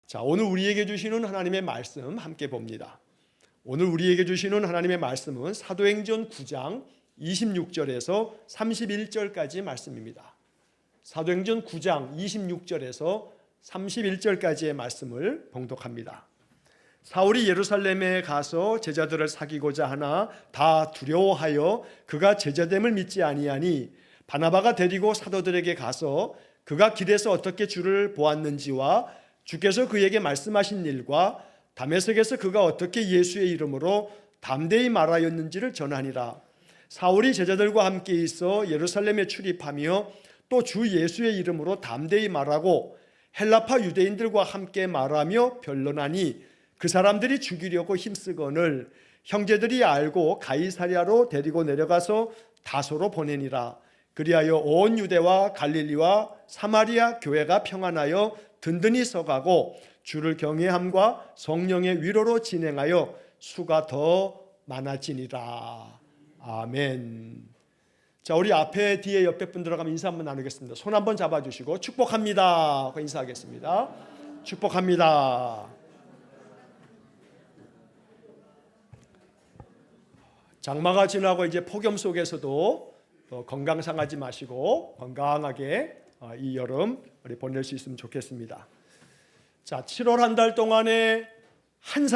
자, 오늘 우리에게 주시는 하나님의 말씀 함께 봅니다. 오늘 우리에게 주시는 하나님의 말씀은 사도행전 9장 26절에서 31절까지 말씀입니다. 사도행전 9장 26절에서 31절까지의 말씀을 봉독합니다. 사울이 예루살렘에 가서 제자들을 사귀고자 하나 다 두려워하여 그가 제자됨을 믿지 아니하니 바나바가 데리고 사도들에게 가서 그가 길에서 어떻게 주를 보았는지와 주께서 그에게 말씀하신 일과 다메섹에서 그가 어떻게 예수의 이름으로 담대히 말하였는지를 전하니라. 사울이 제자들과 함께 있어 예루살렘에 출입하며 또 주 예수의 이름으로 담대히 말하고 헬라파 유대인들과 함께 말하며 변론하니 그 사람들이 죽이려고 힘쓰거늘 형제들이 알고 가이사랴로 데리고 내려가서 다소로 보내니라. 그리하여 온 유대와 갈릴리와 사마리아 교회가 평안하여 든든히 서가고 주를 경외함과 성령의 위로로 진행하여 수가 더 많아지니라. 아멘. 자, 우리 앞에 뒤에 옆에 분들하고 인사 한번 나누겠습니다. 손 한번 잡아주시고 축복합니다 하고 인사하겠습니다. 축복합니다. 장마가 지나고 이제 폭염 속에서도 건강 상하지 마시고 건강하게 이 여름 우리 보낼 수 있으면 좋겠습니다. 자, 7월 한 달 동안에 한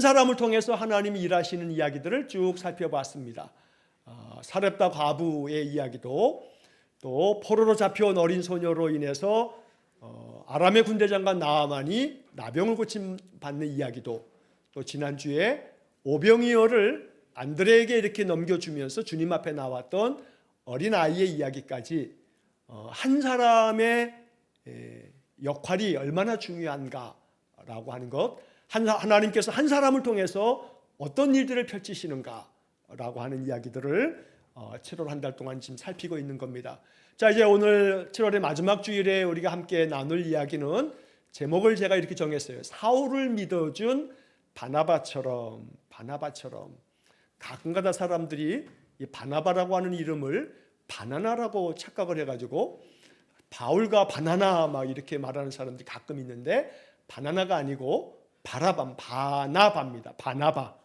사람을 통해서 하나님이 일하시는 이야기들을 쭉 살펴봤습니다. 사렙다 과부의 이야기도, 또 포로로 잡혀온 어린 소녀로 인해서 아람의 군대 장관 나아만이 나병을 고침받는 이야기도, 또 지난주에 오병이어를 안드레에게 이렇게 넘겨주면서 주님 앞에 나왔던 어린아이의 이야기까지 한 사람의 역할이 얼마나 중요한가라고 하는 것, 하나님께서 한 사람을 통해서 어떤 일들을 펼치시는가라고 하는 이야기들을 7월 한 달 동안 지금 살피고 있는 겁니다. 자, 이제 오늘 7월의 마지막 주일에 우리가 함께 나눌 이야기는 제목을 제가 이렇게 정했어요. 사울을 믿어준 바나바처럼. 가끔가다 사람들이 이 바나바라고 하는 이름을 바나나라고 착각을 해가지고 바울과 바나나 막 이렇게 말하는 사람들이 가끔 있는데, 바나나가 아니고 바나바입니다. 바나바.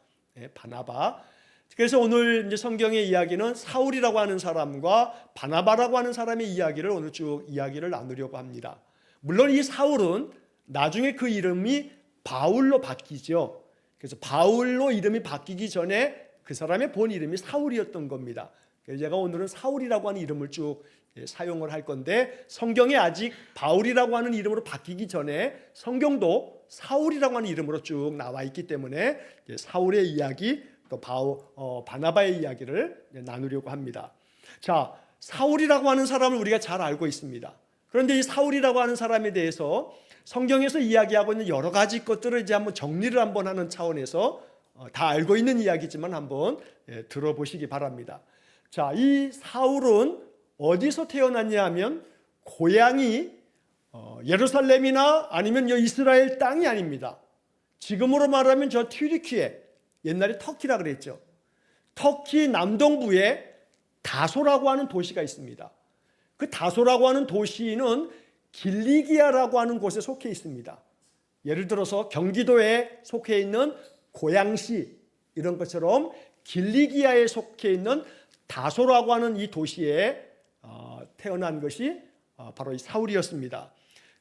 그래서 오늘 이제 성경의 이야기는 사울이라고 하는 사람과 바나바라고 하는 사람의 이야기를 오늘 쭉 이야기를 나누려고 합니다. 물론 이 사울은 나중에 그 이름이 바울로 바뀌죠. 그래서 바울로 이름이 바뀌기 전에 그 사람의 본 이름이 사울이었던 겁니다. 그래서 제가 오늘은 사울이라고 하는 이름을 쭉 사용을 할 건데, 성경에 아직 바울이라고 하는 이름으로 바뀌기 전에 성경도 사울이라고 하는 이름으로 쭉 나와 있기 때문에 사울의 이야기, 또 바나바의 이야기를 나누려고 합니다. 자, 사울이라고 하는 사람을 우리가 잘 알고 있습니다. 그런데 이 사울이라고 하는 사람에 대해서 성경에서 이야기하고 있는 여러 가지 것들을 이제 한번 정리를 한번 하는 차원에서 다 알고 있는 이야기지만 한번 들어보시기 바랍니다. 자, 이 사울은 어디서 태어났냐 하면 고향이 예루살렘이나 아니면 이스라엘 땅이 아닙니다. 지금으로 말하면 저 튀르키예, 옛날에 터키라 그랬죠. 터키 남동부에 다소라고 하는 도시가 있습니다. 그 다소라고 하는 도시는 길리기아라고 하는 곳에 속해 있습니다. 예를 들어서 경기도에 속해 있는 고양시 이런 것처럼 길리기아에 속해 있는 다소라고 하는 이 도시에 태어난 것이 바로 이 사울이었습니다.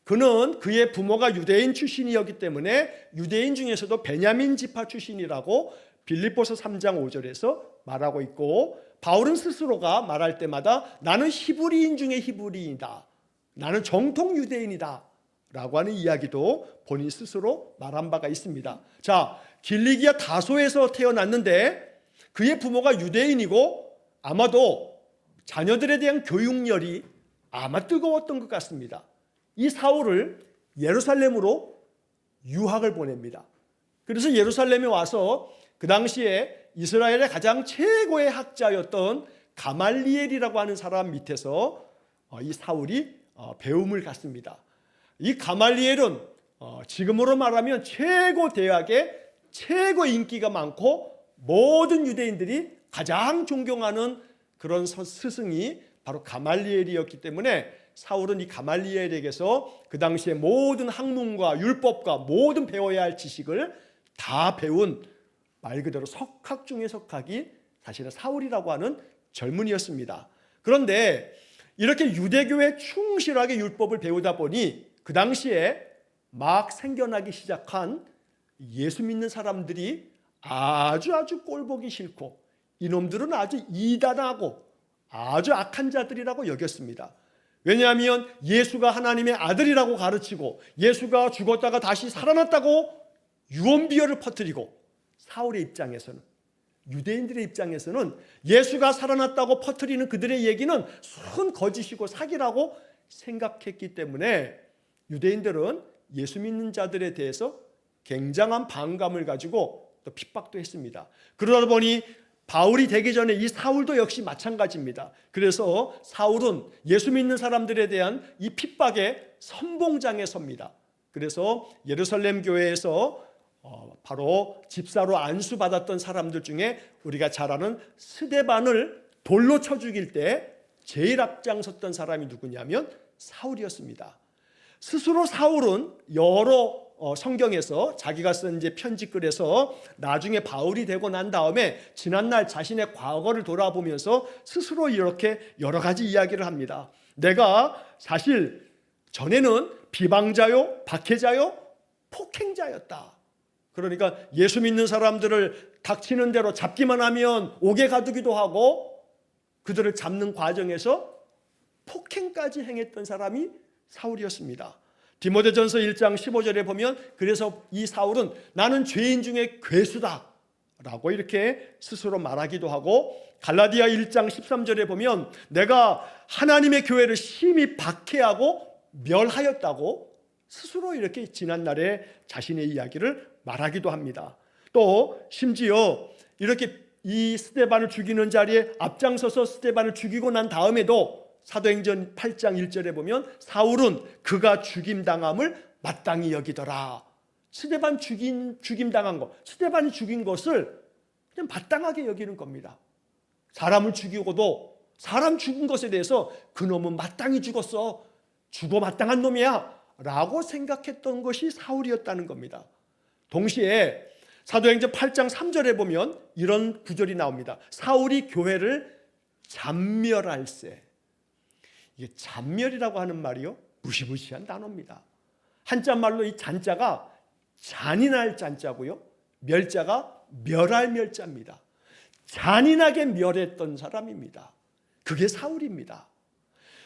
그는 그의 부모가 유대인 출신이었기 때문에 유대인 중에서도 베냐민 지파 출신이라고 빌립보서 3장 5절에서 말하고 있고, 바울은 스스로가 말할 때마다 나는 히브리인 중에 히브리인이다, 나는 정통 유대인이다 라고 하는 이야기도 본인 스스로 말한 바가 있습니다. 자, 길리기아 다소에서 태어났는데 그의 부모가 유대인이고 아마도 자녀들에 대한 교육열이 아마 뜨거웠던 것 같습니다. 이 사울을 예루살렘으로 유학을 보냅니다. 그래서 예루살렘에 와서 그 당시에 이스라엘의 가장 최고의 학자였던 가말리엘이라고 하는 사람 밑에서 이 사울이 배움을 갖습니다. 이 가말리엘은 지금으로 말하면 최고 대학의 최고 인기가 많고 모든 유대인들이 가장 존경하는 그런 스승이 바로 가말리엘이었기 때문에 사울은 이 가말리엘에게서 그 당시에 모든 학문과 율법과 모든 배워야 할 지식을 다 배운 말 그대로 석학 중의 석학이 사실은 사울이라고 하는 젊은이였습니다. 그런데 이렇게 유대교에 충실하게 율법을 배우다 보니 그 당시에 막 생겨나기 시작한 예수 믿는 사람들이 아주 꼴보기 싫고 이놈들은 아주 이단하고 아주 악한 자들이라고 여겼습니다. 왜냐하면 예수가 하나님의 아들이라고 가르치고 예수가 죽었다가 다시 살아났다고 유언비어를 퍼뜨리고 사울의 입장에서는, 유대인들의 입장에서는 예수가 살아났다고 퍼뜨리는 그들의 얘기는 순 거짓이고 사기라고 생각했기 때문에 유대인들은 예수 믿는 자들에 대해서 굉장한 반감을 가지고 또 핍박도 했습니다. 그러다 보니 바울이 되기 전에 이 사울도 역시 마찬가지입니다. 그래서 사울은 예수 믿는 사람들에 대한 이 핍박의 선봉장에 섭니다. 그래서 예루살렘 교회에서 바로 집사로 안수받았던 사람들 중에 우리가 잘 아는 스데반을 돌로 쳐 죽일 때 제일 앞장섰던 사람이 누구냐면 사울이었습니다. 스스로 사울은 여러 성경에서 자기가 쓴 이제 편지글에서 나중에 바울이 되고 난 다음에 지난날 자신의 과거를 돌아보면서 스스로 이렇게 여러 가지 이야기를 합니다. 내가 사실 전에는 비방자요, 박해자요, 폭행자였다. 그러니까 예수 믿는 사람들을 닥치는 대로 잡기만 하면 옥에 가두기도 하고 그들을 잡는 과정에서 폭행까지 행했던 사람이 사울이었습니다. 디모데전서 1장 15절에 보면 그래서 이 사울은 나는 죄인 중에 괴수다 라고 이렇게 스스로 말하기도 하고, 갈라디아 1장 13절에 보면 내가 하나님의 교회를 심히 박해하고 멸하였다고 스스로 이렇게 지난날에 자신의 이야기를 말하기도 합니다. 또 심지어 이렇게 이 스데반을 죽이는 자리에 앞장서서 스데반을 죽이고 난 다음에도 사도행전 8장 1절에 보면 사울은 그가 죽임당함을 마땅히 여기더라. 스데반 죽임당한 것, 스데반이 죽인 것을 그냥 마땅하게 여기는 겁니다. 사람을 죽이고도 사람 죽은 것에 대해서 그놈은 마땅히 죽었어, 죽어 마땅한 놈이야 라고 생각했던 것이 사울이었다는 겁니다. 동시에 사도행전 8장 3절에 보면 이런 구절이 나옵니다. 사울이 교회를 잔멸할세. 이게 잔멸이라고 하는 말이요, 무시무시한 단어입니다. 한자말로 이 잔자가 잔인할 잔자고요, 멸자가 멸할 멸자입니다. 잔인하게 멸했던 사람입니다. 그게 사울입니다.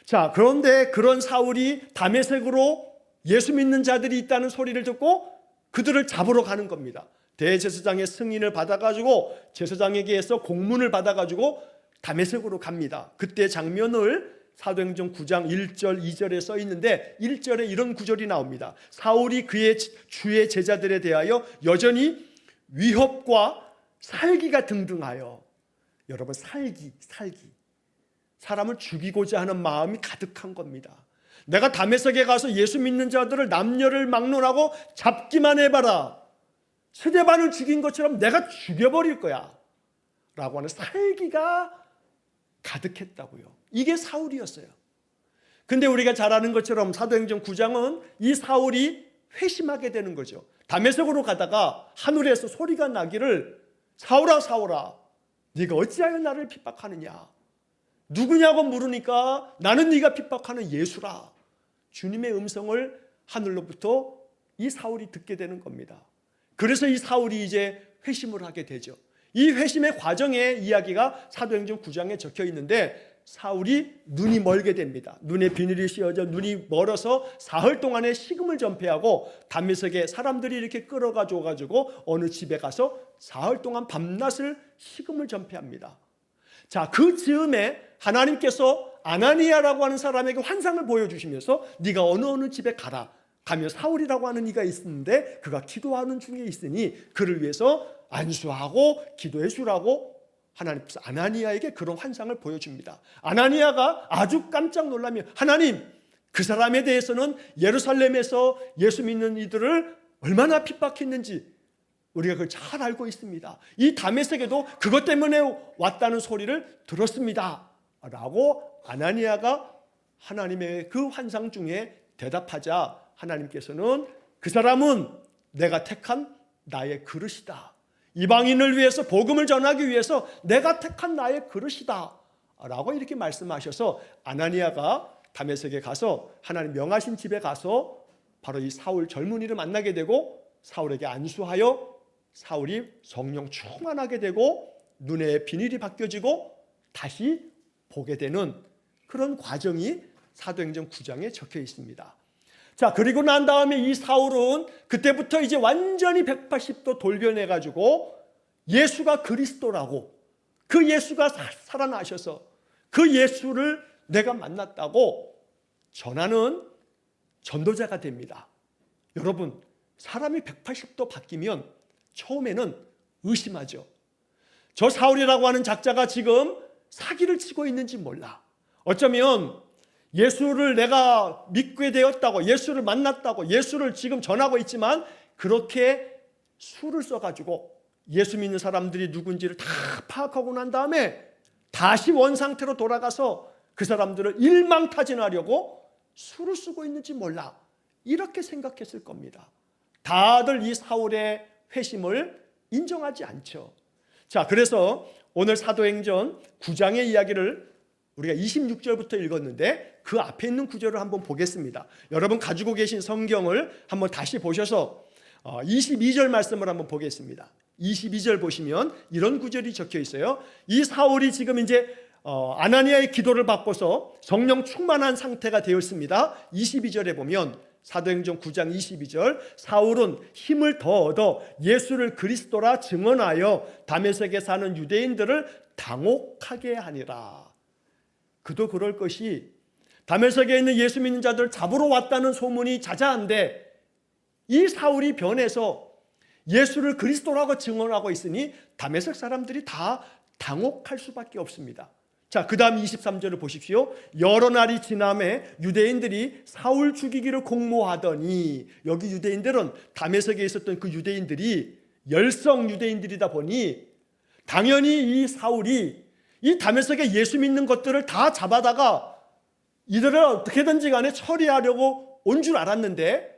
자, 그런데 그런 사울이 다메섹으로 예수 믿는 자들이 있다는 소리를 듣고 그들을 잡으러 가는 겁니다. 대제사장의 승인을 받아가지고 제사장에게서 공문을 받아가지고 다메섹으로 갑니다. 그때 장면을 사도행전 9장 1절 2절에 써 있는데 1절에 이런 구절이 나옵니다. 사울이 그의 주의 제자들에 대하여 여전히 위협과 살기가 등등하여. 여러분, 살기 사람을 죽이고자 하는 마음이 가득한 겁니다. 내가 다메섹에 가서 예수 믿는 자들을 남녀를 막론하고 잡기만 해봐라, 스데반을 죽인 것처럼 내가 죽여버릴 거야 라고 하는 살기가 가득했다고요. 이게 사울이었어요. 근데 우리가 잘 아는 것처럼 사도행전 9장은 이 사울이 회심하게 되는 거죠. 다메섹으로 가다가 하늘에서 소리가 나기를 사울아 사울아 네가 어찌하여 나를 핍박하느냐, 누구냐고 물으니까 나는 네가 핍박하는 예수라. 주님의 음성을 하늘로부터 이 사울이 듣게 되는 겁니다. 그래서 이 사울이 이제 회심을 하게 되죠. 이 회심의 과정의 이야기가 사도행전 9장에 적혀 있는데 사울이 눈이 멀게 됩니다. 눈에 비늘이 씌어져 눈이 멀어서 사흘 동안의 식음을 전폐하고 다메섹에 사람들이 이렇게 끌어가지고 어느 집에 가서 사흘 동안 밤낮을 식음을 전폐합니다. 자, 그 즈음에 하나님께서 아나니아라고 하는 사람에게 환상을 보여주시면서 네가 어느 집에 가면 사울이라고 하는 이가 있는데 그가 기도하는 중에 있으니 그를 위해서 안수하고 기도해 주라고 하나님께서 아나니아에게 그런 환상을 보여줍니다. 아나니아가 아주 깜짝 놀라며 하나님, 그 사람에 대해서는 예루살렘에서 예수 믿는 이들을 얼마나 핍박했는지 우리가 그걸 잘 알고 있습니다. 이 다메섹에도 그것 때문에 왔다는 소리를 들었습니다 라고 아나니아가 하나님의 그 환상 중에 대답하자 하나님께서는 그 사람은 내가 택한 나의 그릇이다. 이방인을 위해서 복음을 전하기 위해서 내가 택한 나의 그릇이다 라고 이렇게 말씀하셔서 아나니아가 다메섹에 가서 하나님 명하신 집에 가서 바로 이 사울 젊은이를 만나게 되고 사울에게 안수하여 사울이 성령 충만하게 되고 눈에 비닐이 벗겨지고 다시 보게 되는 그런 과정이 사도행전 9장에 적혀 있습니다. 자, 그리고 난 다음에 이 사울은 그때부터 이제 완전히 180도 돌변해가지고 예수가 그리스도라고, 그 예수가 살아나셔서 그 예수를 내가 만났다고 전하는 전도자가 됩니다. 여러분, 사람이 180도 바뀌면 처음에는 의심하죠. 저 사울이라고 하는 작자가 지금 사기를 치고 있는지 몰라. 어쩌면 예수를 내가 믿게 되었다고, 예수를 만났다고, 예수를 지금 전하고 있지만 그렇게 수를 써가지고 예수 믿는 사람들이 누군지를 다 파악하고 난 다음에 다시 원상태로 돌아가서 그 사람들을 일망타진하려고 수를 쓰고 있는지 몰라. 이렇게 생각했을 겁니다. 다들 이 사울의 회심을 인정하지 않죠. 자, 그래서 오늘 사도행전 9장의 이야기를 우리가 26절부터 읽었는데 그 앞에 있는 구절을 한번 보겠습니다. 여러분 가지고 계신 성경을 한번 다시 보셔서 22절 말씀을 한번 보겠습니다. 22절 보시면 이런 구절이 적혀 있어요. 이 사울이 지금 이제 아나니아의 기도를 받고서 성령 충만한 상태가 되었습니다. 22절에 보면 사도행전 9장 22절 사울은 힘을 더 얻어 예수를 그리스도라 증언하여 다메섹에 사는 유대인들을 당혹하게 하니라. 그도 그럴 것이 다메섹에 있는 예수 믿는 자들을 잡으러 왔다는 소문이 자자한데 이 사울이 변해서 예수를 그리스도라고 증언하고 있으니 다메섹 사람들이 다 당혹할 수밖에 없습니다. 자, 그 다음 23절을 보십시오. 여러 날이 지남에 유대인들이 사울 죽이기를 공모하더니, 여기 유대인들은 다메섹에 있었던 그 유대인들이 열성 유대인들이다 보니 당연히 이 사울이 이 다메섹에 예수 믿는 것들을 다 잡아다가 이들을 어떻게든지 간에 처리하려고 온 줄 알았는데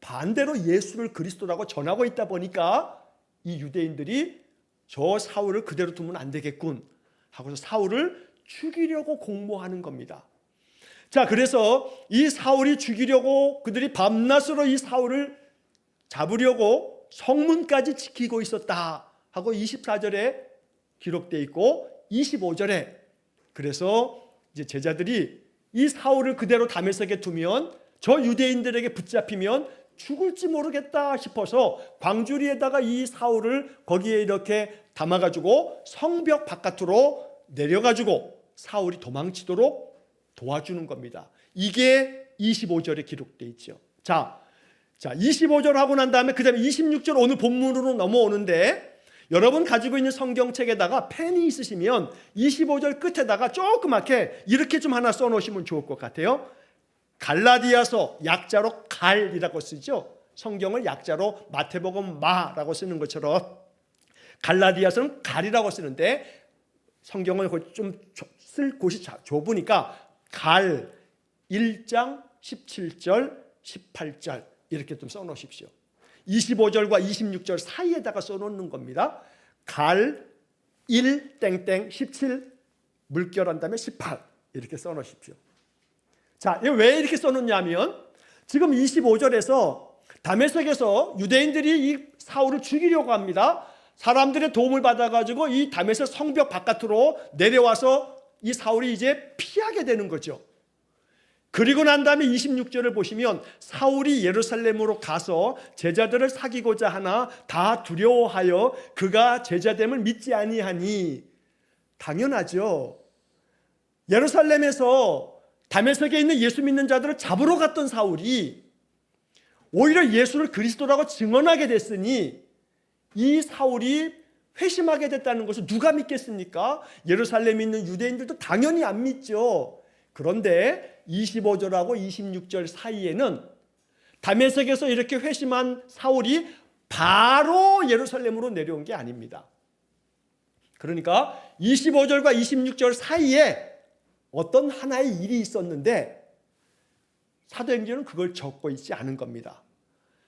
반대로 예수를 그리스도라고 전하고 있다 보니까 이 유대인들이 저 사울을 그대로 두면 안 되겠군 하고서 사울을 죽이려고 공모하는 겁니다. 자, 그래서 이 사울이 죽이려고 그들이 밤낮으로 이 사울을 잡으려고 성문까지 지키고 있었다 하고 24절에 기록되어 있고 25절에 그래서 이제 제자들이 이 사울을 그대로 다메섹에 두면 저 유대인들에게 붙잡히면 죽을지 모르겠다 싶어서 광주리에다가 이 사울을 거기에 이렇게 담아가지고 성벽 바깥으로 내려가지고 사울이 도망치도록 도와주는 겁니다. 이게 25절에 기록되어 있죠. 자, 25절 하고 난 다음에 그 다음에 26절 오늘 본문으로 넘어오는데 여러분 가지고 있는 성경책에다가 펜이 있으시면 25절 끝에다가 조그맣게 이렇게 좀 하나 써놓으시면 좋을 것 같아요. 갈라디아서 약자로 갈이라고 쓰죠. 성경을 약자로 마태복음 마라고 쓰는 것처럼 갈라디아서는 갈이라고 쓰는데 성경을 좀 쓸 곳이 좁으니까 갈 1장 17절 18절 이렇게 좀 써놓으십시오. 25절과 26절 사이에다가 써놓는 겁니다. 갈 1 땡땡 17 물결한 다음에 18 이렇게 써놓으십시오. 자, 왜 이렇게 써놓냐면 지금 25절에서 다메섹에서 유대인들이 이 사울을 죽이려고 합니다. 사람들의 도움을 받아가지고 이 다메섹 성벽 바깥으로 내려와서 이 사울이 이제 피하게 되는 거죠. 그리고 난 다음에 26절을 보시면 사울이 예루살렘으로 가서 제자들을 사귀고자 하나 다 두려워하여 그가 제자됨을 믿지 아니하니. 당연하죠. 예루살렘에서 다메섹에 있는 예수 믿는 자들을 잡으러 갔던 사울이 오히려 예수를 그리스도라고 증언하게 됐으니 이 사울이 회심하게 됐다는 것을 누가 믿겠습니까? 예루살렘에 있는 유대인들도 당연히 안 믿죠. 그런데 25절하고 26절 사이에는 다메섹에서 이렇게 회심한 사울이 바로 예루살렘으로 내려온 게 아닙니다. 그러니까 25절과 26절 사이에 어떤 하나의 일이 있었는데 사도행전은 그걸 적고 있지 않은 겁니다.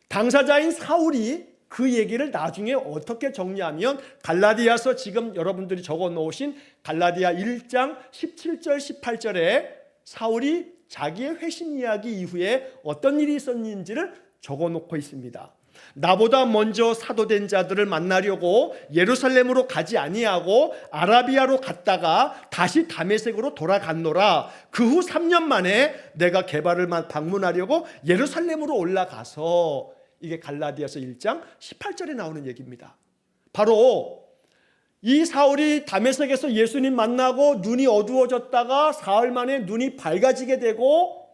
당사자인 사울이 그 얘기를 나중에 어떻게 정리하면 갈라디아서 지금 여러분들이 적어 놓으신 갈라디아 1장 17절 18절에 사울이 자기의 회심 이야기 이후에 어떤 일이 있었는지를 적어 놓고 있습니다. 나보다 먼저 사도된 자들을 만나려고 예루살렘으로 가지 아니하고 아라비아로 갔다가 다시 다메섹으로 돌아갔노라. 그 후 3년 만에 내가 게바를 방문하려고 예루살렘으로 올라가서, 이게 갈라디아서 1장 18절에 나오는 얘기입니다. 바로 이 사울이 다메섹에서 예수님 만나고 눈이 어두워졌다가 사흘 만에 눈이 밝아지게 되고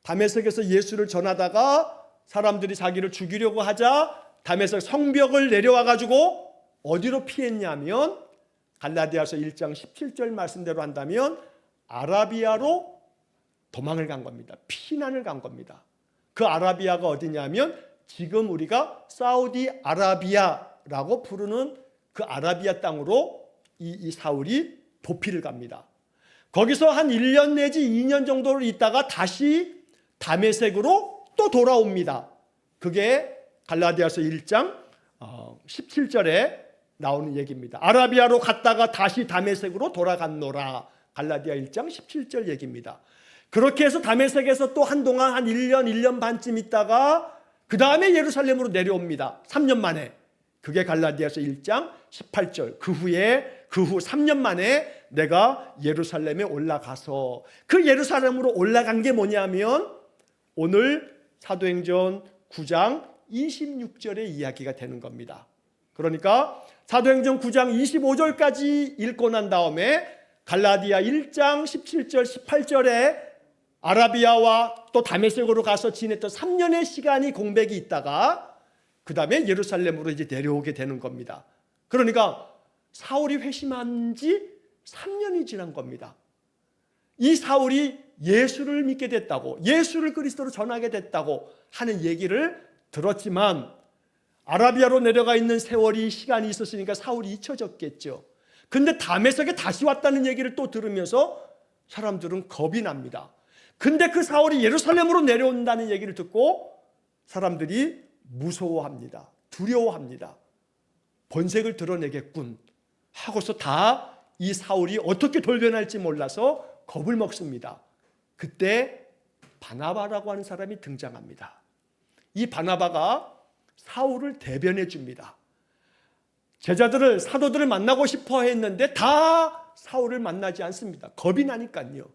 다메섹에서 예수를 전하다가 사람들이 자기를 죽이려고 하자 다메섹 성벽을 내려와 가지고 어디로 피했냐면 갈라디아서 1장 17절 말씀대로 한다면 아라비아로 도망을 간 겁니다. 피난을 간 겁니다. 그 아라비아가 어디냐면 지금 우리가 사우디아라비아라고 부르는 그 아라비아 땅으로 이 사울이 도피를 갑니다. 거기서 한 1년 내지 2년 정도를 있다가 다시 다메섹으로 또 돌아옵니다. 그게 갈라디아서 1장 17절에 나오는 얘기입니다. 아라비아로 갔다가 다시 다메섹으로 돌아갔노라. 갈라디아 1장 17절 얘기입니다. 그렇게 해서 다메섹에서 또 한동안 한 1년 반쯤 있다가 그 다음에 예루살렘으로 내려옵니다. 3년 만에. 그게 갈라디아서 1장 18절. 그 후 3년 만에 내가 예루살렘에 올라가서, 그 예루살렘으로 올라간 게 뭐냐면 오늘 사도행전 9장 26절의 이야기가 되는 겁니다. 그러니까 사도행전 9장 25절까지 읽고 난 다음에 갈라디아 1장 17절 18절에 아라비아와 또 다메섹으로 가서 지냈던 3년의 시간이 공백이 있다가 그 다음에 예루살렘으로 이제 내려오게 되는 겁니다. 그러니까 사울이 회심한 지 3년이 지난 겁니다. 이 사울이 예수를 믿게 됐다고, 예수를 그리스도로 전하게 됐다고 하는 얘기를 들었지만 아라비아로 내려가 있는 세월이 시간이 있었으니까 사울이 잊혀졌겠죠. 근데 다메섹에 다시 왔다는 얘기를 또 들으면서 사람들은 겁이 납니다. 근데 그 사울이 예루살렘으로 내려온다는 얘기를 듣고 사람들이 무서워합니다. 두려워합니다. 본색을 드러내겠군 하고서 다 이 사울이 어떻게 돌변할지 몰라서 겁을 먹습니다. 그때 바나바라고 하는 사람이 등장합니다. 이 바나바가 사울을 대변해 줍니다. 제자들을, 사도들을 만나고 싶어 했는데 다 사울을 만나지 않습니다. 겁이 나니까요.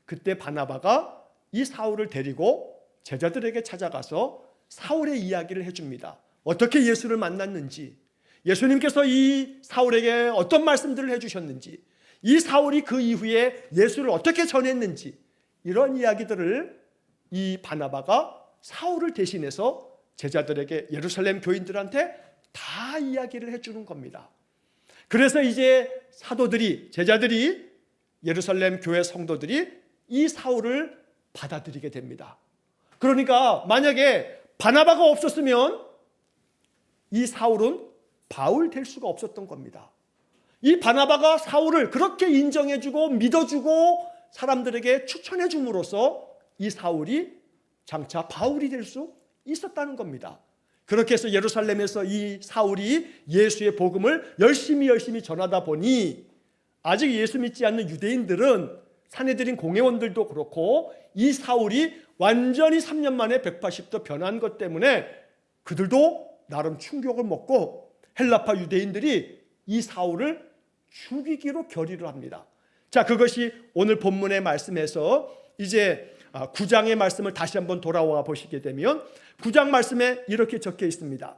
그때 바나바가 이 사울을 데리고 제자들에게 찾아가서 사울의 이야기를 해줍니다. 어떻게 예수를 만났는지, 예수님께서 이 사울에게 어떤 말씀들을 해주셨는지, 이 사울이 그 이후에 예수를 어떻게 전했는지, 이런 이야기들을 이 바나바가 사울을 대신해서 제자들에게, 예루살렘 교인들한테 다 이야기를 해주는 겁니다. 그래서 이제 사도들이, 제자들이, 예루살렘 교회 성도들이 이 사울을 받아들이게 됩니다. 그러니까 만약에 바나바가 없었으면 이 사울은 바울 될 수가 없었던 겁니다. 이 바나바가 사울을 그렇게 인정해주고 믿어주고 사람들에게 추천해줌으로써 이 사울이 장차 바울이 될 수 있었다는 겁니다. 그렇게 해서 예루살렘에서 이 사울이 예수의 복음을 열심히 전하다 보니 아직 예수 믿지 않는 유대인들은, 산헤드린 공회원들도 그렇고, 이 사울이 완전히 3년 만에 180도 변한 것 때문에 그들도 나름 충격을 먹고 헬라파 유대인들이 이 사울을 죽이기로 결의를 합니다. 자, 그것이 오늘 본문의 말씀에서 이제 9장의 말씀을 다시 한번 돌아와 보시게 되면 9장 말씀에 이렇게 적혀 있습니다.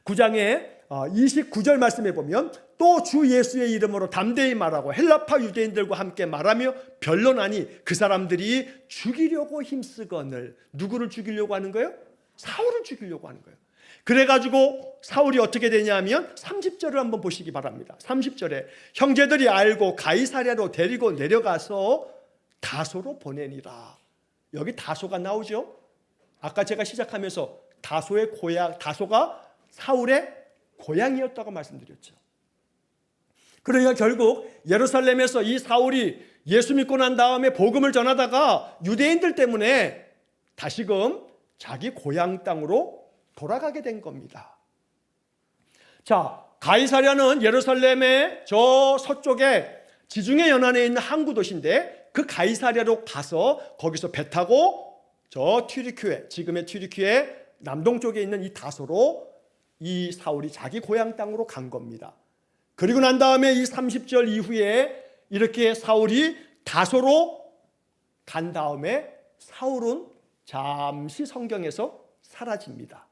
9장의 29절 말씀에 보면 또 주 예수의 이름으로 담대히 말하고 헬라파 유대인들과 함께 말하며 변론하니 그 사람들이 죽이려고 힘쓰거늘. 누구를 죽이려고 하는 거예요? 사울을 죽이려고 하는 거예요. 그래가지고 사울이 어떻게 되냐면 30절을 한번 보시기 바랍니다. 30절에 형제들이 알고 가이사랴로 데리고 내려가서 다소로 보내니라. 여기 다소가 나오죠. 아까 제가 시작하면서 다소의 고향, 다소가 사울의 고향이었다고 말씀드렸죠. 그러니까 결국 예루살렘에서 이 사울이 예수 믿고 난 다음에 복음을 전하다가 유대인들 때문에 다시금 자기 고향 땅으로 돌아가게 된 겁니다. 자, 가이사랴는 예루살렘의 저 서쪽에 지중해 연안에 있는 항구 도시인데 그 가이사랴로 가서 거기서 배 타고 저 튀르키에, 지금의 튀르키에 남동쪽에 있는 이 다소로 이 사울이 자기 고향 땅으로 간 겁니다. 그리고 난 다음에 이 30절 이후에 이렇게 사울이 다소로 간 다음에 사울은 잠시 성경에서 사라집니다.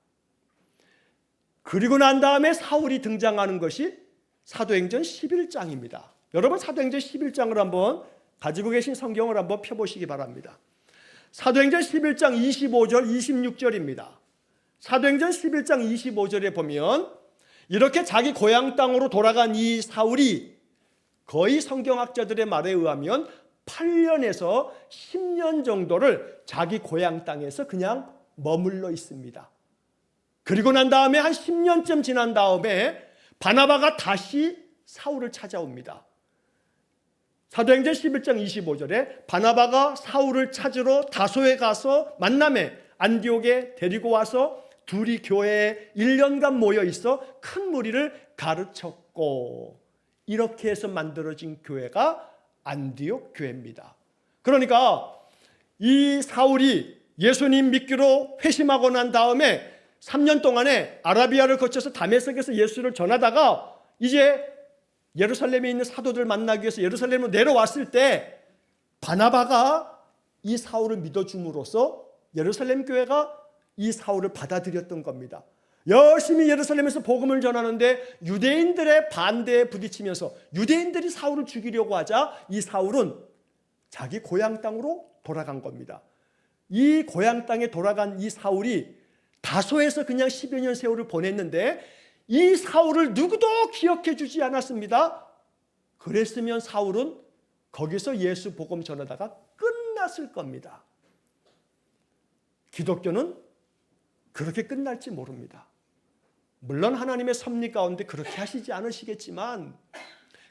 그리고 난 다음에 사울이 등장하는 것이 사도행전 11장입니다. 여러분 사도행전 11장을 한번 가지고 계신 성경을 한번 펴보시기 바랍니다. 사도행전 11장 25절 26절입니다. 사도행전 11장 25절에 보면 이렇게 자기 고향 땅으로 돌아간 이 사울이 거의 성경학자들의 말에 의하면 8년에서 10년 정도를 자기 고향 땅에서 그냥 머물러 있습니다. 그리고 난 다음에 한 10년쯤 지난 다음에 바나바가 다시 사울을 찾아옵니다. 사도행전 11장 25절에 바나바가 사울을 찾으러 다소에 가서 만남에 안디옥에 데리고 와서 둘이 교회에 1년간 모여 있어 큰 무리를 가르쳤고, 이렇게 해서 만들어진 교회가 안디옥 교회입니다. 그러니까 이 사울이 예수님 믿기로 회심하고 난 다음에 3년 동안에 아라비아를 거쳐서 다메섹에서 예수를 전하다가 이제 예루살렘에 있는 사도들 만나기 위해서 예루살렘으로 내려왔을 때 바나바가 이 사울을 믿어줌으로써 예루살렘 교회가 이 사울을 받아들였던 겁니다. 열심히 예루살렘에서 복음을 전하는데 유대인들의 반대에 부딪히면서 유대인들이 사울을 죽이려고 하자 이 사울은 자기 고향 땅으로 돌아간 겁니다. 이 고향 땅에 돌아간 이 사울이 다소에서 그냥 10여 년 세월을 보냈는데 이 사울을 누구도 기억해 주지 않았습니다. 그랬으면 사울은 거기서 예수 복음 전하다가 끝났을 겁니다. 기독교는 그렇게 끝날지 모릅니다. 물론 하나님의 섭리 가운데 그렇게 하시지 않으시겠지만,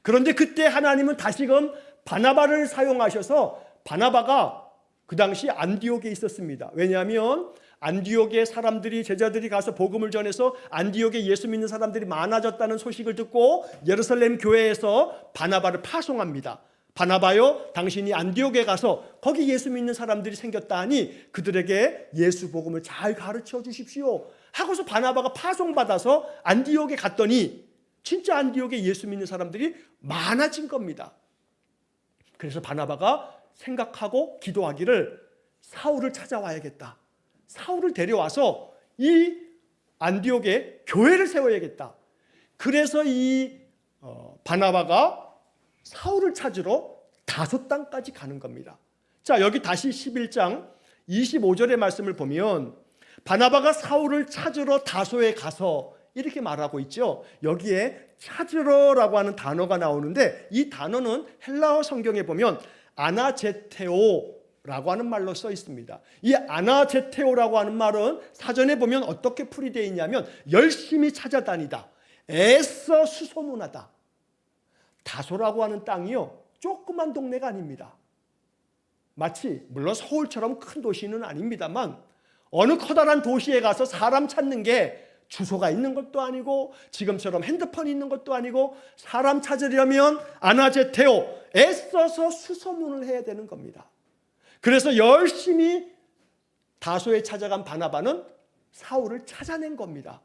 그런데 그때 하나님은 다시금 바나바를 사용하셔서 바나바가 그 당시 안디옥에 있었습니다. 왜냐하면 안디옥에 사람들이, 제자들이 가서 복음을 전해서 안디옥에 예수 믿는 사람들이 많아졌다는 소식을 듣고 예루살렘 교회에서 바나바를 파송합니다. 바나바요, 당신이 안디옥에 가서 거기 예수 믿는 사람들이 생겼다 하니 그들에게 예수 복음을 잘 가르쳐 주십시오 하고서 바나바가 파송받아서 안디옥에 갔더니 진짜 안디옥에 예수 믿는 사람들이 많아진 겁니다. 그래서 바나바가 생각하고 기도하기를 사울을 찾아와야겠다. 사울을 데려와서 이 안디옥에 교회를 세워야겠다. 그래서 이 바나바가 사울을 찾으러 다소 땅까지 가는 겁니다. 자, 여기 다시 11장 25절의 말씀을 보면 바나바가 사울을 찾으러 다소에 가서 이렇게 말하고 있죠. 여기에 찾으러라고 하는 단어가 나오는데 이 단어는 헬라어 성경에 보면 아나제테오라고 하는 말로 써 있습니다. 이 아나제테오라고 하는 말은 사전에 보면 어떻게 풀이되어 있냐면 열심히 찾아다니다, 애써 수소문하다. 다소라고 하는 땅이요, 조그만 동네가 아닙니다. 마치 물론 서울처럼 큰 도시는 아닙니다만 어느 커다란 도시에 가서 사람 찾는 게 주소가 있는 것도 아니고 지금처럼 핸드폰이 있는 것도 아니고 사람 찾으려면 아나제테오, 애써서 수소문을 해야 되는 겁니다. 그래서 열심히 다소에 찾아간 바나바는 사울을 찾아낸 겁니다.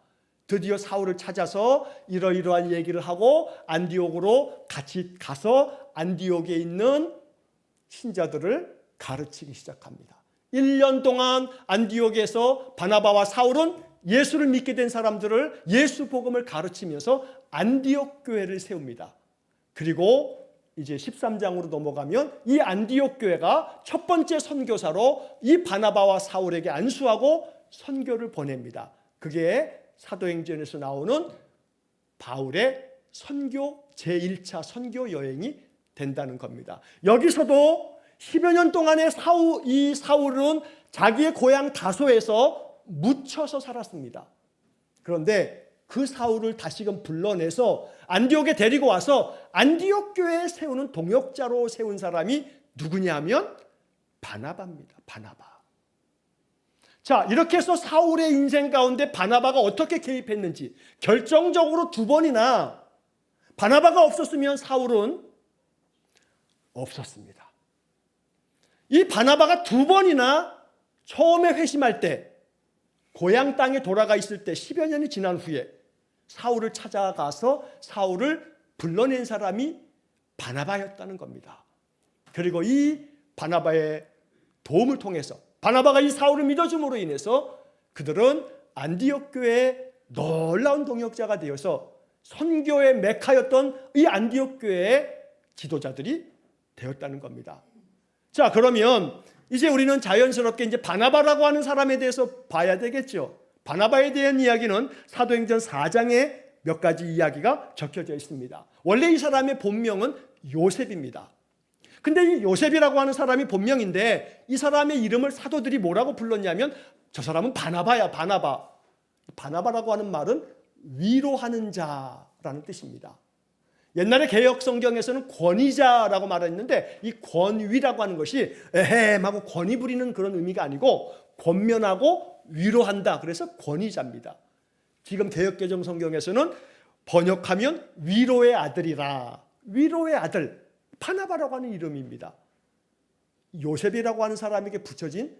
드디어 사울을 찾아서 이러이러한 얘기를 하고 안디옥으로 같이 가서 안디옥에 있는 신자들을 가르치기 시작합니다. 1년 동안 안디옥에서 바나바와 사울은 예수를 믿게 된 사람들을 예수 복음을 가르치면서 안디옥 교회를 세웁니다. 그리고 이제 13장으로 넘어가면 이 안디옥 교회가 첫 번째 선교사로 이 바나바와 사울에게 안수하고 선교를 보냅니다. 그게 사도행전에서 나오는 바울의 선교 제1차 선교 여행이 된다는 겁니다. 여기서도 10여 년 동안의 이 사울은 자기의 고향 다소에서 묻혀서 살았습니다. 그런데 그 사울을 다시금 불러내서 안디옥에 데리고 와서 안디옥 교회에 세우는 동역자로 세운 사람이 누구냐면 바나바입니다. 바나바. 자, 이렇게 해서 사울의 인생 가운데 바나바가 어떻게 개입했는지 결정적으로 2번이나 바나바가 없었으면 사울은 없었습니다. 이 바나바가 2번이나 처음에 회심할 때 고향 땅에 돌아가 있을 때 10여 년이 지난 후에 사울을 찾아가서 사울을 불러낸 사람이 바나바였다는 겁니다. 그리고 이 바나바의 도움을 통해서 바나바가 이 사울을 믿어줌으로 인해서 그들은 안디옥 교회의 놀라운 동역자가 되어서 선교의 메카였던 이 안디옥 교회의 지도자들이 되었다는 겁니다. 자, 그러면 이제 우리는 자연스럽게 이제 바나바라고 하는 사람에 대해서 봐야 되겠죠. 바나바에 대한 이야기는 사도행전 4장에 몇 가지 이야기가 적혀져 있습니다. 원래 이 사람의 본명은 요셉입니다. 근데 이 요셉이라고 하는 사람이 본명인데 이 사람의 이름을 사도들이 뭐라고 불렀냐면 저 사람은 바나바야, 바나바. 바나바라고 하는 말은 위로하는 자라는 뜻입니다. 옛날에 개역 성경에서는 권위자라고 말했는데 이 권위라고 하는 것이 에헴하고 권위 부리는 그런 의미가 아니고 권면하고 위로한다. 그래서 권위자입니다. 지금 개역개정 성경에서는 번역하면 위로의 아들이라. 위로의 아들. 바나바라고 하는 이름입니다. 요셉이라고 하는 사람에게 붙여진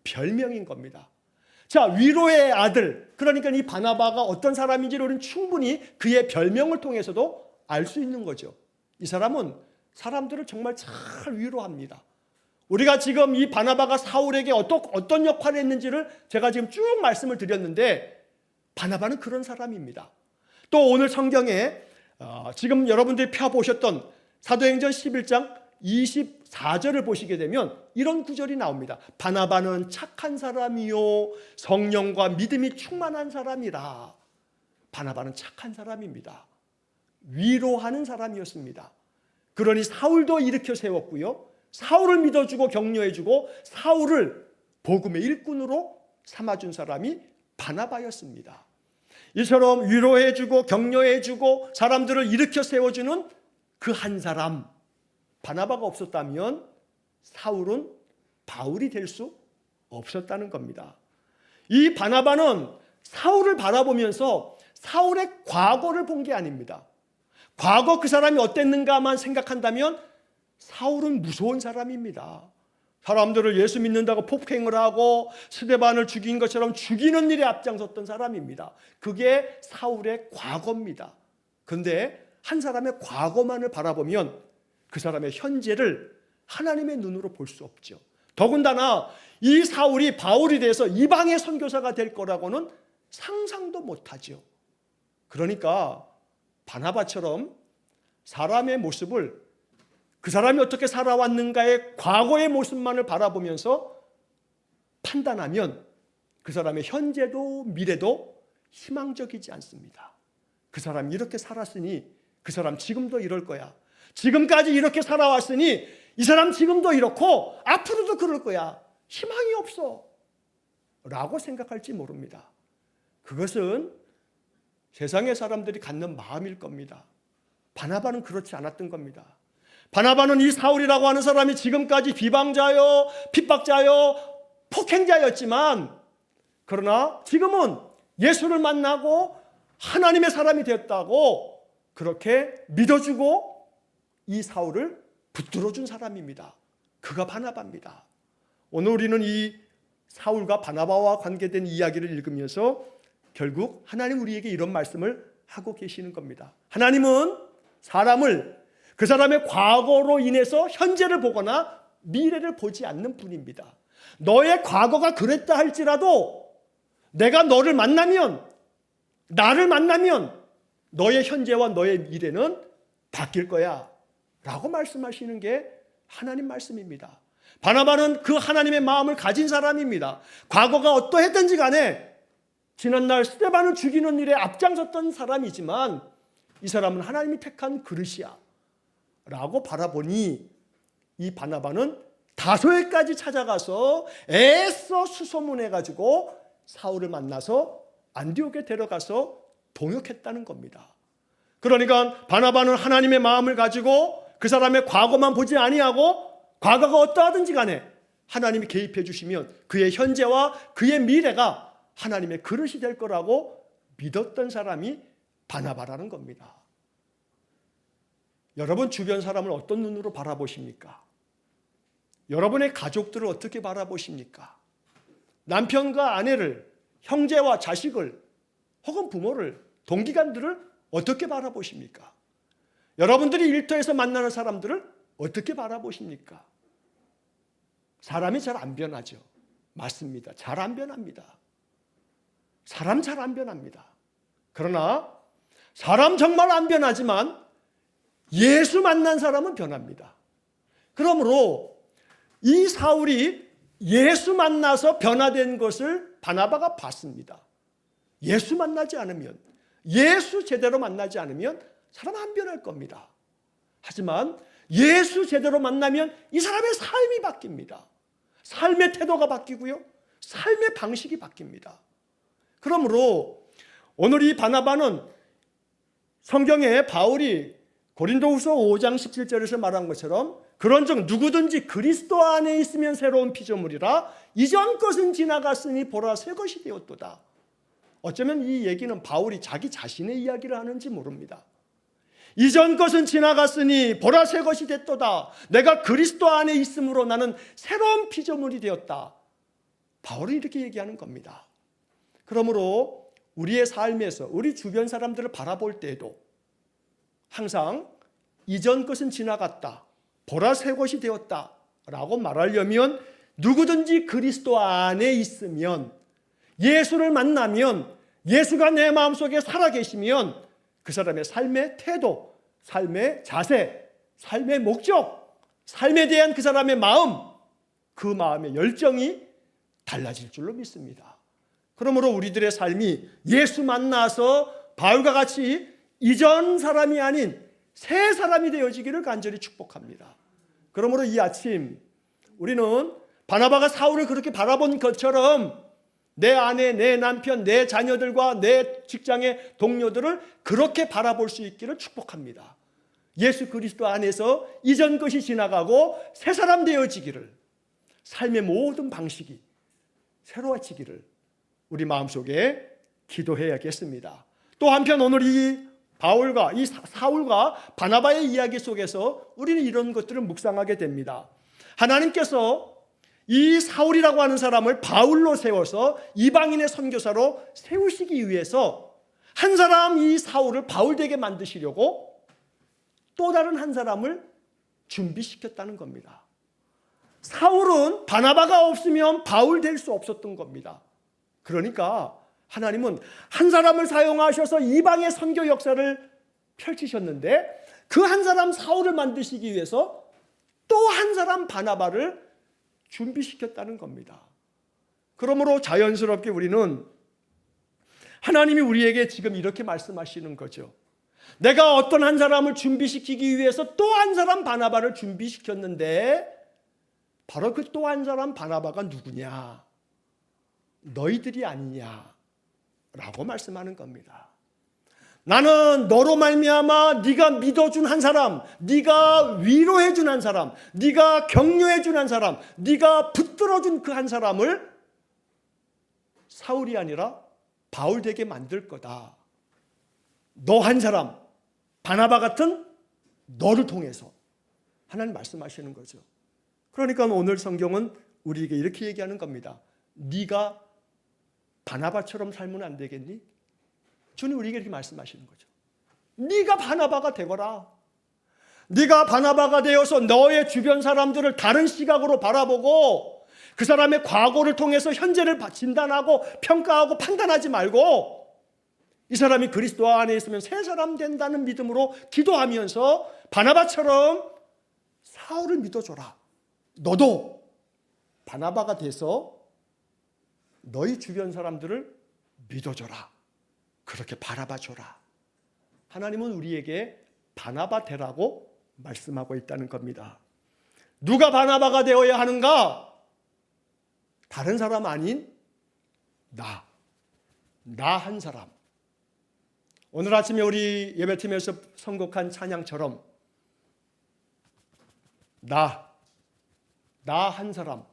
별명인 겁니다. 자, 위로의 아들. 그러니까 이 바나바가 어떤 사람인지를 우리는 충분히 그의 별명을 통해서도 알 수 있는 거죠. 이 사람은 사람들을 정말 잘 위로합니다. 우리가 지금 이 바나바가 사울에게 어떤 역할을 했는지를 제가 지금 쭉 말씀을 드렸는데 바나바는 그런 사람입니다. 또 오늘 성경에 지금 여러분들이 펴보셨던 사도행전 11장 24절을 보시게 되면 이런 구절이 나옵니다. 바나바는 착한 사람이요 성령과 믿음이 충만한 사람이라. 바나바는 착한 사람입니다. 위로하는 사람이었습니다. 그러니 사울도 일으켜 세웠고요. 사울을 믿어주고 격려해주고 사울을 복음의 일꾼으로 삼아준 사람이 바나바였습니다. 이처럼 위로해주고 격려해주고 사람들을 일으켜 세워주는 그 한 사람 바나바가 없었다면 사울은 바울이 될 수 없었다는 겁니다. 이 바나바는 사울을 바라보면서 사울의 과거를 본 게 아닙니다. 과거 그 사람이 어땠는가만 생각한다면 사울은 무서운 사람입니다. 사람들을 예수 믿는다고 폭행을 하고 스데반을 죽인 것처럼 죽이는 일에 앞장섰던 사람입니다. 그게 사울의 과거입니다. 그런데 한 사람의 과거만을 바라보면 그 사람의 현재를 하나님의 눈으로 볼 수 없죠. 더군다나 이 사울이 바울이 돼서 이방의 선교사가 될 거라고는 상상도 못하죠. 그러니까 바나바처럼 사람의 모습을 그 사람이 어떻게 살아왔는가의 과거의 모습만을 바라보면서 판단하면 그 사람의 현재도 미래도 희망적이지 않습니다. 그 사람이 이렇게 살았으니 그 사람 지금도 이럴 거야. 지금까지 이렇게 살아왔으니 이 사람 지금도 이렇고 앞으로도 그럴 거야. 희망이 없어. 라고 생각할지 모릅니다. 그것은 세상의 사람들이 갖는 마음일 겁니다. 바나바는 그렇지 않았던 겁니다. 바나바는 이 사울이라고 하는 사람이 지금까지 비방자요, 핍박자요, 폭행자였지만 그러나 지금은 예수를 만나고 하나님의 사람이 되었다고 그렇게 믿어주고 이 사울을 붙들어준 사람입니다. 그가 바나바입니다. 오늘 우리는 이 사울과 바나바와 관계된 이야기를 읽으면서 결국 하나님 우리에게 이런 말씀을 하고 계시는 겁니다. 하나님은 사람을 그 사람의 과거로 인해서 현재를 보거나 미래를 보지 않는 분입니다. 너의 과거가 그랬다 할지라도 내가 너를 만나면 나를 만나면 너의 현재와 너의 미래는 바뀔 거야 라고 말씀하시는 게 하나님 말씀입니다. 바나바는 그 하나님의 마음을 가진 사람입니다. 과거가 어떠했든지 간에 지난날 스데반을 죽이는 일에 앞장섰던 사람이지만 이 사람은 하나님이 택한 그릇이야 라고 바라보니 이 바나바는 다소에까지 찾아가서 애써 수소문해가지고 사울을 만나서 안디옥에 데려가서 동역했다는 겁니다. 그러니까 바나바는 하나님의 마음을 가지고 그 사람의 과거만 보지 아니하고 과거가 어떠하든지 간에 하나님이 개입해 주시면 그의 현재와 그의 미래가 하나님의 그릇이 될 거라고 믿었던 사람이 바나바라는 겁니다. 여러분 주변 사람을 어떤 눈으로 바라보십니까? 여러분의 가족들을 어떻게 바라보십니까? 남편과 아내를, 형제와 자식을, 혹은 부모를, 동기간들을 어떻게 바라보십니까? 여러분들이 일터에서 만나는 사람들을 어떻게 바라보십니까? 사람이 잘 안 변하죠. 맞습니다. 잘 안 변합니다. 사람 잘 안 변합니다. 그러나 사람 정말 안 변하지만 예수 만난 사람은 변합니다. 그러므로 이 사울이 예수 만나서 변화된 것을 바나바가 봤습니다. 예수 만나지 않으면, 예수 제대로 만나지 않으면 사람 안 변할 겁니다. 하지만 예수 제대로 만나면 이 사람의 삶이 바뀝니다. 삶의 태도가 바뀌고요. 삶의 방식이 바뀝니다. 그러므로 오늘 이 바나바는 성경에 바울이 고린도후서 5장 17절에서 말한 것처럼 그런즉 누구든지 그리스도 안에 있으면 새로운 피조물이라 이전 것은 지나갔으니 보라 새 것이 되었도다. 어쩌면 이 얘기는 바울이 자기 자신의 이야기를 하는지 모릅니다. 이전 것은 지나갔으니 보라 새 것이 됐도다. 내가 그리스도 안에 있으므로 나는 새로운 피조물이 되었다. 바울은 이렇게 얘기하는 겁니다. 그러므로 우리의 삶에서 우리 주변 사람들을 바라볼 때에도 항상 이전 것은 지나갔다. 보라 새 것이 되었다. 라고 말하려면 누구든지 그리스도 안에 있으면, 예수를 만나면, 예수가 내 마음속에 살아계시면 그 사람의 삶의 태도, 삶의 자세, 삶의 목적, 삶에 대한 그 사람의 마음, 그 마음의 열정이 달라질 줄로 믿습니다. 그러므로 우리들의 삶이 예수 만나서 바울과 같이 이전 사람이 아닌 새 사람이 되어지기를 간절히 축복합니다. 그러므로 이 아침 우리는 바나바가 사울을 그렇게 바라본 것처럼 내 아내, 내 남편, 내 자녀들과 내 직장의 동료들을 그렇게 바라볼 수 있기를 축복합니다. 예수 그리스도 안에서 이전 것이 지나가고 새 사람 되어지기를, 삶의 모든 방식이 새로워지기를 우리 마음속에 기도해야겠습니다. 또 한편 오늘 이 사울과 바나바의 이야기 속에서 우리는 이런 것들을 묵상하게 됩니다. 하나님께서 이 사울이라고 하는 사람을 바울로 세워서 이방인의 선교사로 세우시기 위해서 한 사람 이 사울을 바울 되게 만드시려고 또 다른 한 사람을 준비시켰다는 겁니다. 사울은 바나바가 없으면 바울 될 수 없었던 겁니다. 그러니까 하나님은 한 사람을 사용하셔서 이방의 선교 역사를 펼치셨는데 그 한 사람 사울을 만드시기 위해서 또 한 사람 바나바를 준비시켰다는 겁니다. 그러므로 자연스럽게 우리는 하나님이 우리에게 지금 이렇게 말씀하시는 거죠. 내가 어떤 한 사람을 준비시키기 위해서 또 한 사람 바나바를 준비시켰는데 바로 그 또 한 사람 바나바가 누구냐? 너희들이 아니냐? 라고 말씀하는 겁니다. 나는 너로 말미암아 네가 믿어준 한 사람, 네가 위로해준 한 사람, 네가 격려해준 한 사람, 네가 붙들어준 그 한 사람을 사울이 아니라 바울 되게 만들 거다. 너 한 사람, 바나바 같은 너를 통해서 하나님 말씀하시는 거죠. 그러니까 오늘 성경은 우리에게 이렇게 얘기하는 겁니다. 네가 바나바처럼 살면 안 되겠니? 주님 우리에게 이렇게 말씀하시는 거죠. 네가 바나바가 되거라. 네가 바나바가 되어서 너의 주변 사람들을 다른 시각으로 바라보고 그 사람의 과거를 통해서 현재를 진단하고 평가하고 판단하지 말고 이 사람이 그리스도 안에 있으면 새 사람 된다는 믿음으로 기도하면서 바나바처럼 사울을 믿어줘라. 너도 바나바가 돼서 너희 주변 사람들을 믿어줘라. 그렇게 바라봐줘라. 하나님은 우리에게 바나바 되라고 말씀하고 있다는 겁니다. 누가 바나바가 되어야 하는가? 다른 사람 아닌 나 한 사람. 오늘 아침에 우리 예배팀에서 선곡한 찬양처럼 나 한 사람,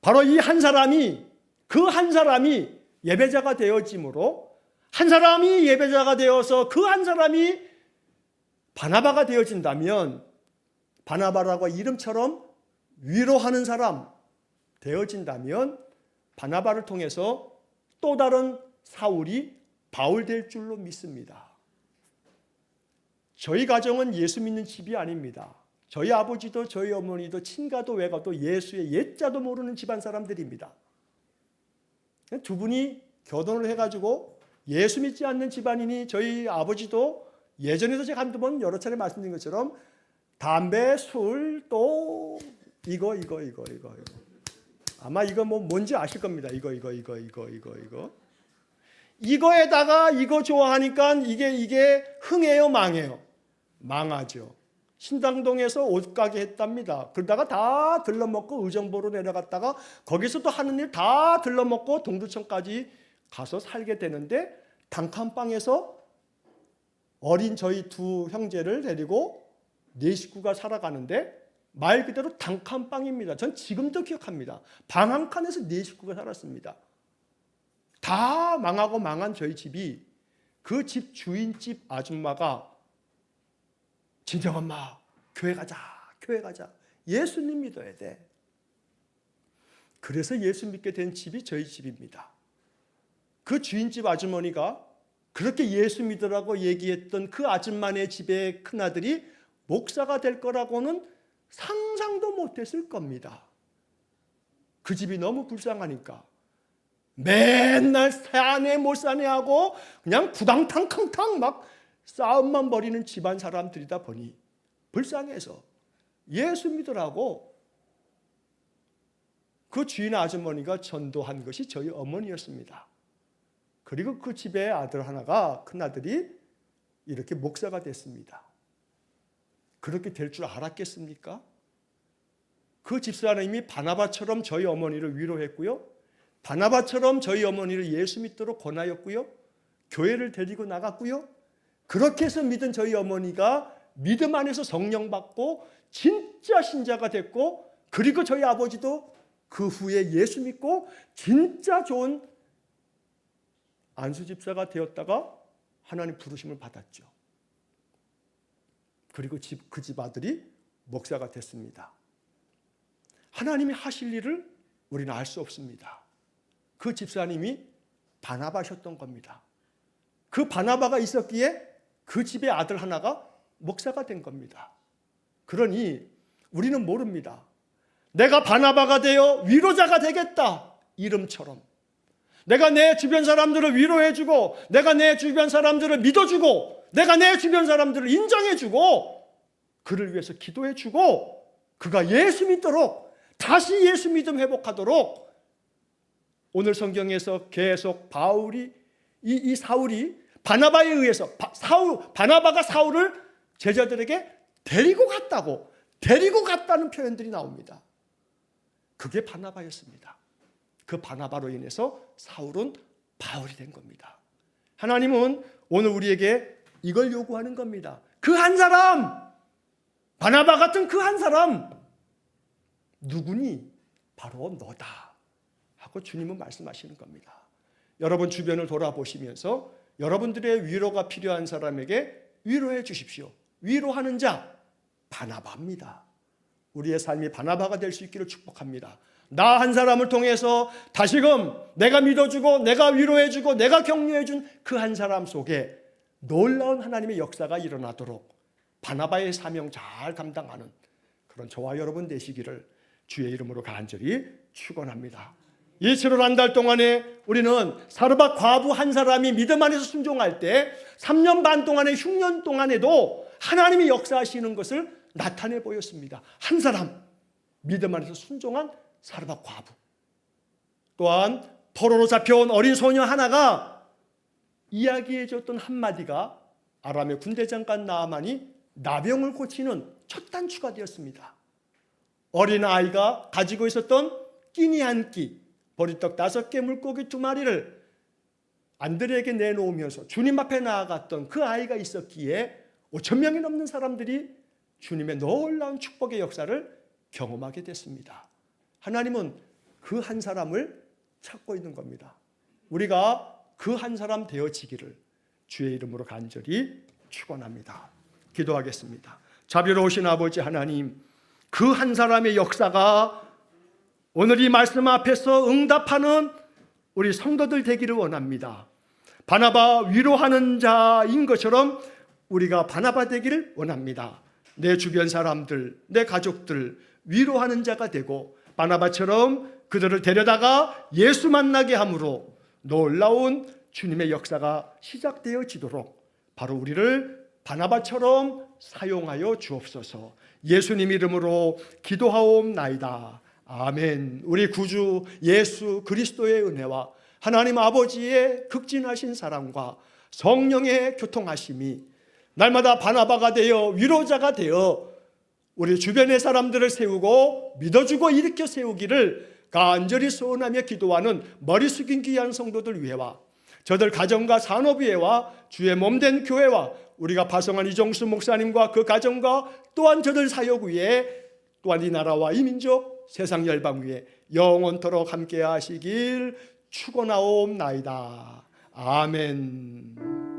바로 이 한 사람이, 그 한 사람이 예배자가 되어짐으로, 한 사람이 예배자가 되어서 그 한 사람이 바나바가 되어진다면, 바나바라고 이름처럼 위로하는 사람 되어진다면, 바나바를 통해서 또 다른 사울이 바울 될 줄로 믿습니다. 저희 가정은 예수 믿는 집이 아닙니다. 저희 아버지도 저희 어머니도 친가도 외가도 예수의 옛자도 모르는 집안 사람들입니다. 두 분이 결혼을 해가지고 예수 믿지 않는 집안이니, 저희 아버지도 예전에도 제가 한두 번 여러 차례 말씀드린 것처럼 담배, 술, 또 이거 아마 이거 뭔지 아실 겁니다. 이거에다가 이거 좋아하니까 이게 흥해요, 망해요? 망하죠. 신당동에서 옷가게 했답니다. 그러다가 다 들러먹고 의정부로 내려갔다가 거기서 또 하는 일 다 들러먹고 동두천까지 가서 살게 되는데, 단칸방에서 어린 저희 두 형제를 데리고 네 식구가 살아가는데, 말 그대로 단칸방입니다. 전 지금도 기억합니다. 방 한 칸에서 네 식구가 살았습니다. 다 망하고 망한 저희 집이, 그 집 주인집 아줌마가 진정엄마 교회 가자. 예수님 믿어야 돼. 그래서 예수 믿게 된 집이 저희 집입니다. 그 주인집 아주머니가 그렇게 예수 믿으라고 얘기했던 그 아줌마네 집의 큰아들이 목사가 될 거라고는 상상도 못했을 겁니다. 그 집이 너무 불쌍하니까 맨날 사내 못 사내 하고 그냥 부당탕탕탕 막 싸움만 벌이는 집안 사람들이다 보니 불쌍해서 예수 믿으라고 그 주인 아주머니가 전도한 것이 저희 어머니였습니다. 그리고 그 집에 아들 하나가, 큰아들이 이렇게 목사가 됐습니다. 그렇게 될 줄 알았겠습니까? 그 집사님이 바나바처럼 저희 어머니를 위로했고요, 바나바처럼 저희 어머니를 예수 믿도록 권하였고요, 교회를 데리고 나갔고요. 그렇게 해서 믿은 저희 어머니가 믿음 안에서 성령 받고 진짜 신자가 됐고, 그리고 저희 아버지도 그 후에 예수 믿고 진짜 좋은 안수 집사가 되었다가 하나님 부르심을 받았죠. 그리고 그 집 아들이 목사가 됐습니다. 하나님이 하실 일을 우리는 알 수 없습니다. 그 집사님이 바나바셨던 겁니다. 그 바나바가 있었기에 그 집의 아들 하나가 목사가 된 겁니다. 그러니 우리는 모릅니다. 내가 바나바가 되어 위로자가 되겠다, 이름처럼 내가 내 주변 사람들을 위로해주고, 내가 내 주변 사람들을 믿어주고, 내가 내 주변 사람들을 인정해주고, 그를 위해서 기도해주고, 그가 예수 믿도록, 다시 예수 믿음 회복하도록, 오늘 성경에서 계속 바울이, 이 사울이 바나바에 의해서, 바나바가 사울을 제자들에게 데리고 갔다는 표현들이 나옵니다. 그게 바나바였습니다. 그 바나바로 인해서 사울은 바울이 된 겁니다. 하나님은 오늘 우리에게 이걸 요구하는 겁니다. 그 한 사람, 바나바 같은 그 한 사람 누구니? 바로 너다 하고 주님은 말씀하시는 겁니다. 여러분 주변을 돌아보시면서 여러분들의 위로가 필요한 사람에게 위로해 주십시오. 위로하는 자 바나바입니다. 우리의 삶이 바나바가 될 수 있기를 축복합니다. 나 한 사람을 통해서 다시금 내가 믿어주고, 내가 위로해주고, 내가 격려해준 그 한 사람 속에 놀라운 하나님의 역사가 일어나도록 바나바의 사명 잘 감당하는 그런 저와 여러분 되시기를 주의 이름으로 간절히 축원합니다. 이 7월 한 달 동안에 우리는 사르밧 과부 한 사람이 믿음 안에서 순종할 때 3년 반 동안에, 6년 동안에도 하나님이 역사하시는 것을 나타내 보였습니다. 한 사람, 믿음 안에서 순종한 사르밧 과부. 또한 포로로 잡혀온 어린 소녀 하나가 이야기해 줬던 한마디가 아람의 군대 장관 나아만이 나병을 고치는 첫 단추가 되었습니다. 어린 아이가 가지고 있었던 끼니 한 끼, 보리떡 5개, 물고기 2마리를 안드레에게 내놓으면서 주님 앞에 나아갔던 그 아이가 있었기에 5천 명이 넘는 사람들이 주님의 놀라운 축복의 역사를 경험하게 됐습니다. 하나님은 그 한 사람을 찾고 있는 겁니다. 우리가 그 한 사람 되어지기를 주의 이름으로 간절히 축원합니다. 기도하겠습니다. 자비로우신 아버지 하나님, 그 한 사람의 역사가 오늘 이 말씀 앞에서 응답하는 우리 성도들 되기를 원합니다. 바나바 위로하는 자인 것처럼 우리가 바나바 되기를 원합니다. 내 주변 사람들, 내 가족들 위로하는 자가 되고 바나바처럼 그들을 데려다가 예수 만나게 함으로 놀라운 주님의 역사가 시작되어지도록 바로 우리를 바나바처럼 사용하여 주옵소서. 예수님 이름으로 기도하옵나이다. 아멘. 우리 구주 예수 그리스도의 은혜와 하나님 아버지의 극진하신 사랑과 성령의 교통하심이 날마다 바나바가 되어 위로자가 되어 우리 주변의 사람들을 세우고 믿어주고 일으켜 세우기를 간절히 소원하며 기도하는 머리 숙인 귀한 성도들 위해와 저들 가정과 산업위에와 주의 몸된 교회와 우리가 파송한 이정수 목사님과 그 가정과 또한 저들 사역 위에 또한 이 나라와 이 민족 세상 열방 위에 영원토록 함께 하시길 축원하옵나이다. 아멘.